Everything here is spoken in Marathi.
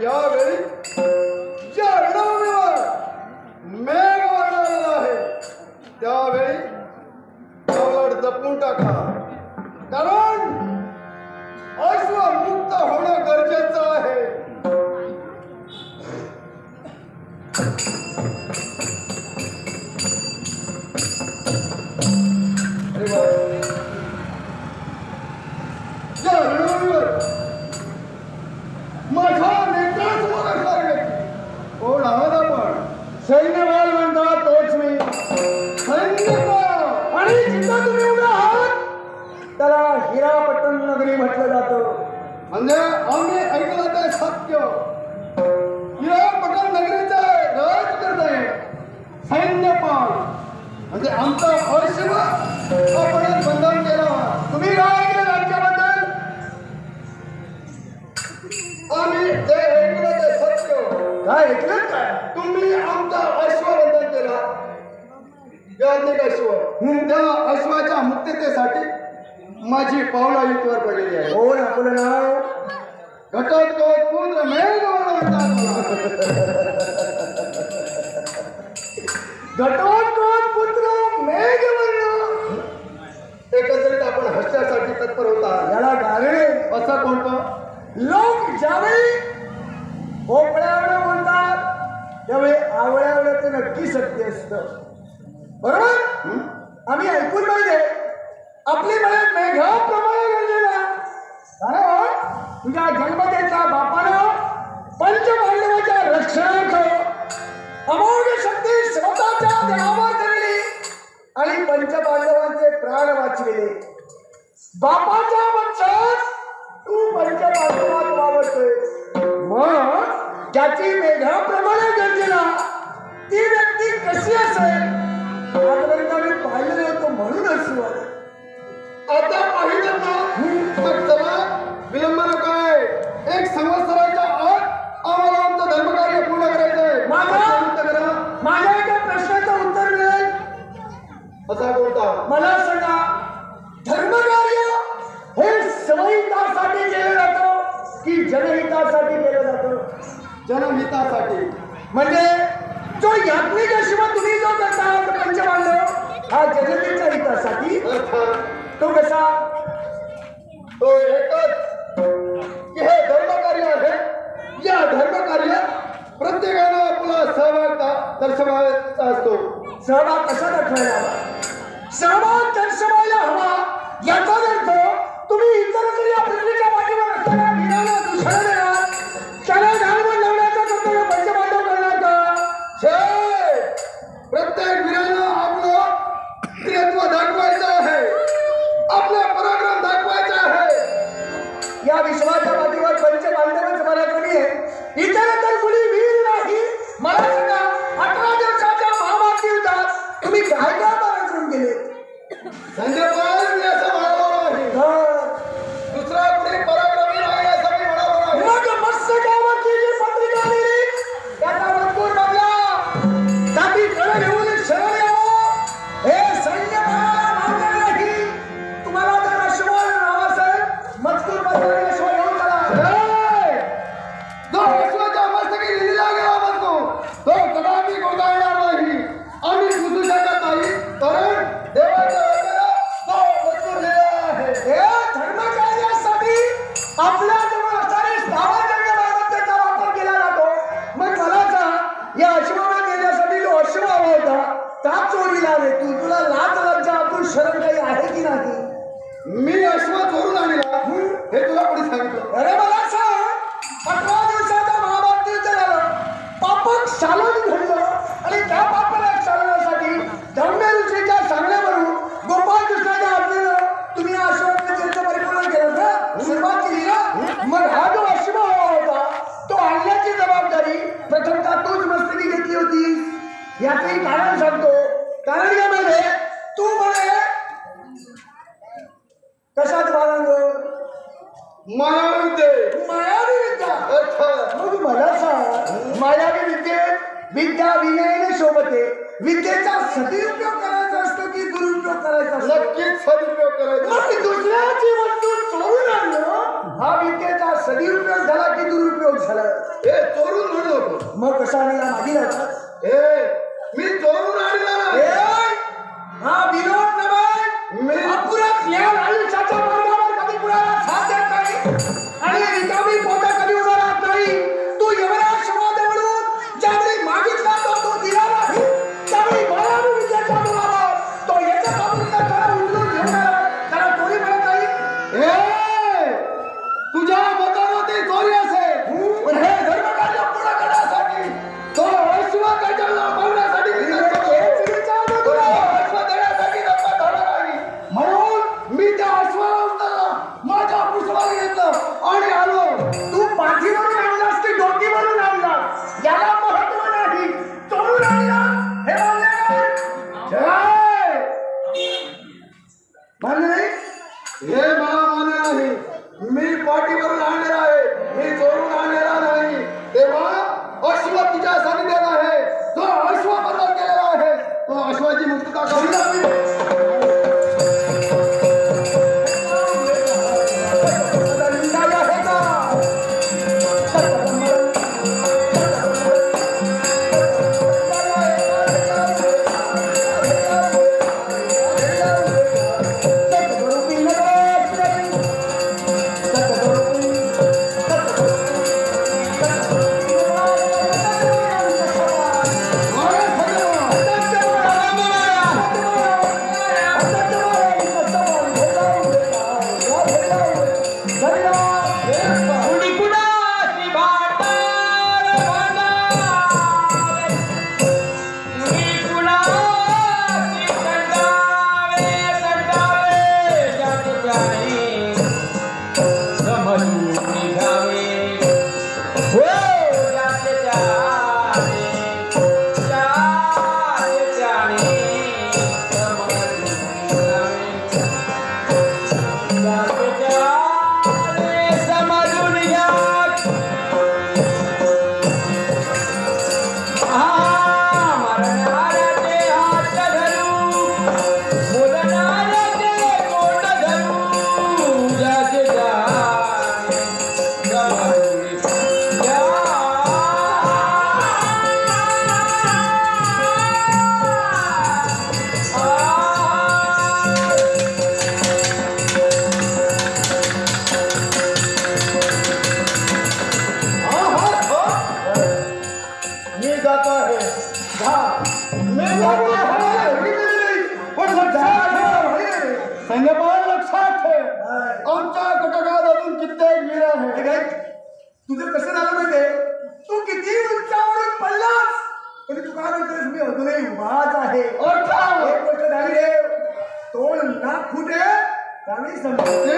यावेळी ज्या रणभूमीवर मेघ वर्णवलेला आहे त्यावेळी आवड जपून टाका, कारण अश्व मुक्त होणं गरजेचं आहे. या रणभूमीवर माझा नेत्रासमोर असणार व्यक्ती कोण आहात आपण? सैन्यवाल म्हणता तोच मी. सैन्यवाल आणि जिथं तुम्ही उभे आहात त्याला हिरापट्टण नगरी म्हटलं जातं. म्हणजे आम्ही ऐकलं ते सत्य. हिरापट्टण नगरीचे राजकर्ते सैन्यपाल म्हणजे आमचा अश्व आपण बंधन केला. तुम्ही काय ऐकलं राज्याबद्दल? आम्ही जे ऐकलं ते सत्य. काय ऐकलं काय? तुम्ही आमचा अश्व बंधन केला. याज्ञिक अश्व. त्या अश्वाच्या मुक्ततेसाठी माझी पावलं इथवर पडलेली आहे. कोण आपलं नाव? घटोत्कच पुत्र मेघवर्ण म्हणतात. घटोत्कच पुत्र मेघवर्ण. एकंदरीत आपण हस्त्यासाठी तत्पर होता. याला कारण असं कोणतं? लोक ज्यावेळी भोपळ्यावडं बोलतात त्यावेळी आवळ्यावडं ते नक्की सत्य असतं. बरोबर? आम्ही ऐकून पाहिजे आपली मला मेघाप्रमाणे गरजेला. कारण तुझ्या जन्मतेच्या बापानं पंचपांडवाच्या रक्षणार्थ अमोघ शक्ती स्वतःच्या देहावर धरली आणि पंचपांडवांचे प्राण वाचविले. बापाच्या वंशात तू पंचपांडवात वावरतोय. मग ज्याची मेघाप्रमाणे गरजेला ती व्यक्ती कशी असेल आजपर्यंत आम्ही पाहिलं नव्हतं म्हणून असू आलं. आता पाहिलं ना मग चला विलंब नको आहे. 1 संवत्सराच्या आत आम्हाला आमचं धर्मकार्य पूर्ण करायचं आहे. माझ्या एका प्रश्नाचं उत्तर मिळेल. असा कोणता? मला सांगा, धर्मकार्य हे स्वहितासाठी केलं जातं की जनहितासाठी केलं जातं? जनहितासाठी. म्हणजे जो याज्ञिक अश्व तुम्ही जो करता पंचपांडव हा जनतेच्या हितासाठी. तो कसा? तो एकच की हे धर्मकार्य आहे. या धर्मकार्यात प्रत्येकानं आपला सहभाग दर्शवायचा असतो. सहभाग कसा दाखवायला हवा? सहभाग दर्शवायला हवा याचा अर्थ तुम्ही इतरतरी या पृथ्वीच्या पाठीवर असताना वीराला दुसरं देणार, त्याला घालवून लावण्याचा कर्तव्य पंचपांडव करणार का? प्रत्येक वीरानं आपलं वीरत्व दाखवायचं आहे, आपला पराक्रम दाखवायचा आहे. या विश्वाच्या पाठीवर पंचपांडवच पराक्रमी आहे. इतर तर कुणी वीर नाही. मला सांगा, 18 दिवसाच्या महाभारती युद्धात तुम्ही काय काय पराक्रम केले? संजयपाल मी असं म्हणालो नाही. दुसरा कुणी पराक्रमी नाही असं मी म्हणालो नाही. मग मस्तकावरची जी पत्रिका दिली त्याचा मजकूर बघला. त्याची कळ घेऊन शरण यावं हे सैन्यपालाला मान्य नाही. तुम्हाला जर अश्व नाव असेल मजकूर बघणारे अश्व घेऊन चला. जो अश्वाच्या मस्तकी लिहिला गेला मजकूर तो कदापि गोंधळणार नाही. आम्ही सुचू शकत नाही, कारण देवाच्या वचनात तो मजकूर लिहिला आहे. हे धर्मकार्यासाठी आपल्या जवळ असणारे स्थावरजंग मालमत्तेचा वापर केला जातो. मग मला सांग, या अश्वाला नेण्यासाठी जो अश्व हवा होता का चोरीला आले? तुला लाज लज्जा आतून शरण काही आहे की नाही? मी अश्व चोरून आणला हे तुला कोणी सांगितलं? अरे मला सांग, 18 दिवसाचा महाभारत युद्ध झालं, पापक शालन घडलं आणि त्या पापाला शालनासाठी धम्य ऋषीच्या सांगण्यावरून गोपाळ कृष्णाच्या आज्ञेनं तुम्ही अश्वाचं परिपूर्ण केलं ना, सुरुवात केली ना. मग हा जो अश्व हवा होता तो आणण्याची जबाबदारी प्रथमतः तूच मस्तकी घेतली होती. याचंही कारण सांगतो. कारण यामध्ये तू म्हणे कशात बाळांग? मायावी विद्ये. मायावी विद्या. मग मला सांग, मायावी विद्येत विद्या विनयाने शोभते. विद्येचा सदुपयोग करायचा असतो की दुरुपयोग करायचा असतो? नक्कीच सदुपयोग करायचा. मग दुसऱ्याची वस्तू चोरून आणणं हा विद्येचा सदुपयोग झाला की दुरुपयोग झाला? हे घेतलं आणि आलो. तू पाठीवरून आणलास की डोकीवरून आणलास याला महत्व नाही. चोरून आणलास हे मान्य कर. जय! मान्य नाही. हे मला मान्य नाही. मी पाठीवरून आणलेला आहे, मी चोरून आणलेला नाही. तेव्हा अश्व तुझ्या सानिध्यात आहे. जो अश्व बदल केलेला आहे तो अश्वाची मुक्तता करून दाखवी. लक्षात ठेव, आमच्या कटकात अजून कित्येक वीर आहे. तुझं कसं झालं माहितीये, तू किती उंचावरून पडलास तरी तू काय म्हणतोस मी अजूनही उभाच आहे. एक गोष्ट झाली रे, तोंड नाक फुटे त्यावेळी समजते.